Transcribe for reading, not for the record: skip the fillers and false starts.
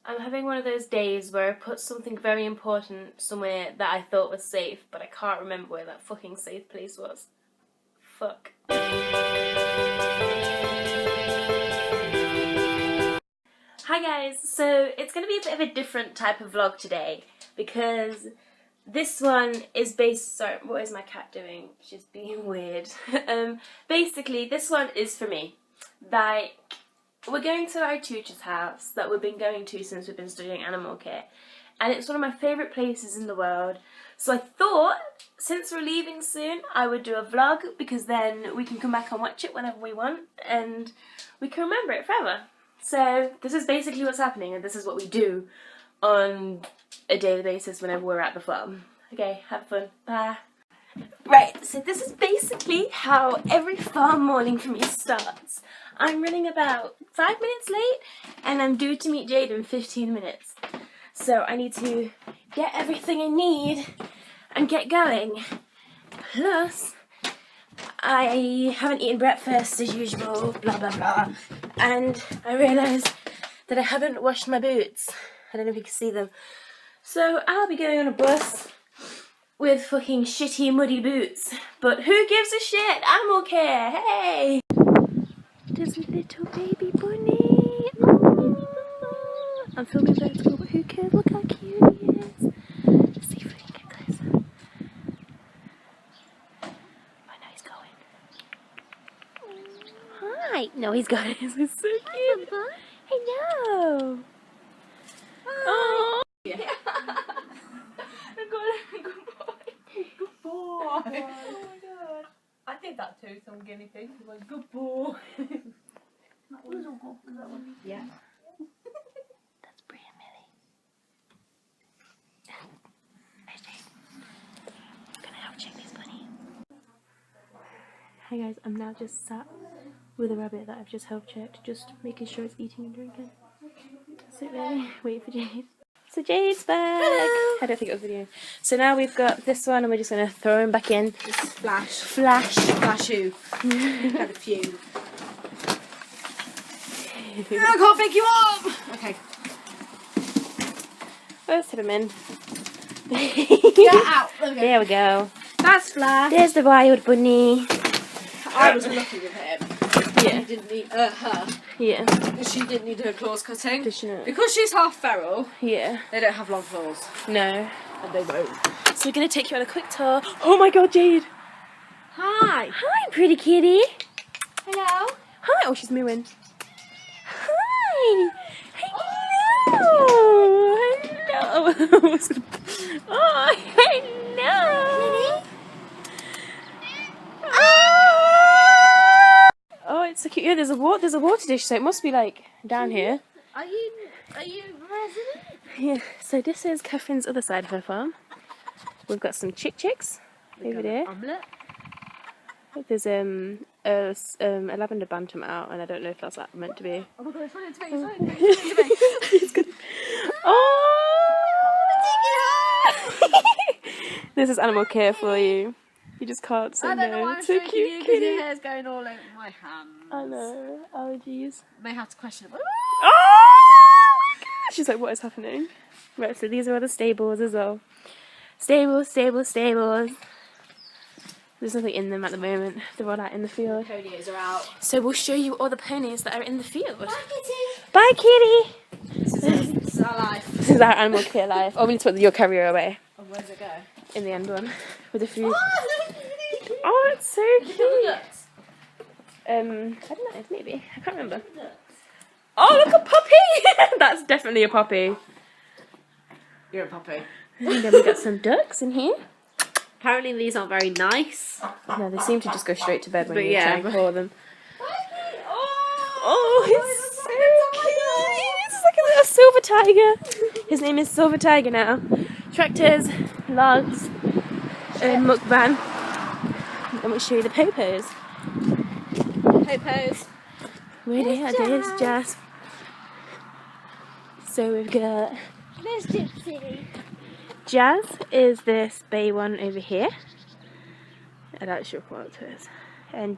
I'm having one of those days where I put something very important somewhere that I thought was safe, but I can't remember where that fucking safe place was. Fuck. Hi guys, so it's going to be a bit of a different type of vlog today because this one is based, sorry, what is my cat doing? She's being weird. Basically this one is for me. Like, we're going to our tutor's house that we've been going to since we've been studying animal care, and it's one of my favourite places in the world. So I thought, since we're leaving soon, I would do a vlog because then we can come back and watch it whenever we want and we can remember it forever. So this is basically what's happening, and this is what we do on a daily basis whenever we're at the farm. Okay, have fun. Bye. Right, so this is basically how every farm morning for me starts. I'm running about 5 minutes late and I'm due to meet Jade in 15 minutes. So I need to get everything I need and get going. Plus, I haven't eaten breakfast as usual, blah blah blah. And I realised that I haven't washed my boots. I don't know if you can see them. So I'll be going on a bus with fucking shitty muddy boots. But who gives a shit? Animal care, hey! There's a little baby bunny. Oh. I'm filming vertical, but who cares? Look how cute he is. Let's see if we can get closer. Oh no, he's going. Hi. No, he's going. He's so cute. Hello. Oh. Yeah. Good boy. Good boy. Oh my god. I did that too, some guinea pig. He was good boy. That was all good. That one. Yeah. That's Bria Millie. I'm gonna help check this bunny. Hi guys, I'm now just sat with a rabbit that I've just health checked, just making sure it's eating and drinking. Sit there, wait for Jade. So Jade's back! Hello. I don't think it was video. So now we've got this one and we're just going to throw him back in. This is Flash. Flash. Flash who? Had a few. I can't pick you up! Okay. Let's put him in. Get out! There we go. That's Flash. There's the wild bunny. I was lucky with him. Yeah. He didn't need her. Yeah. She didn't need her claws cutting. Does she not? Because she's half feral. Yeah. They don't have long claws. No. And they won't. So we're going to take you on a quick tour. Oh my god, Jade! Hi! Hi, pretty kitty! Hello! Hi! Oh, she's mooing. Hi! Hello! Hello! Oh, hello! Oh, it's so cute. Yeah, there's a water dish, so it must be like down here. Are you resident? Yeah. So this is Catherine's other side of her farm. We've got some chicks over there. Omelette. There's a lavender bantam out, and I don't know if that's meant to be. Oh my god, it's running to me! It's running to me! It's running to me! Oh! This is animal care for you. You just can't say I don't know no. why I'm So showing cute, you because kitty. your hair's going all over my hands. I know. Allergies. May have to question it. Oh! She's like, what is happening? Right, so these are all the stables as well. Stables. There's nothing in them at the moment. They're all out in the field. Ponies are out. So we'll show you all the ponies that are in the field. Bye, kitty. Bye, kitty. This is our life. This is our animal care life. Oh, we need to put your carrier away. Oh, where's it go? In the end one. With the food. Oh, Oh, it's so cute. I don't know, maybe. I can't remember. Oh, look, a puppy! That's definitely a puppy. You're a puppy. And then we got some ducks in here. Apparently these aren't very nice. No, they seem to just go straight to bed when But you yeah. try and call them. Oh, he's so cute! He's like a little silver tiger. His name is Silver Tiger now. Tractors, logs, mukbang. And we'll show you the popos. Popos. Where they are, there's Jazz. So we've got... There's Gypsy. Jazz is this bay one over here. I'd actually report to us. And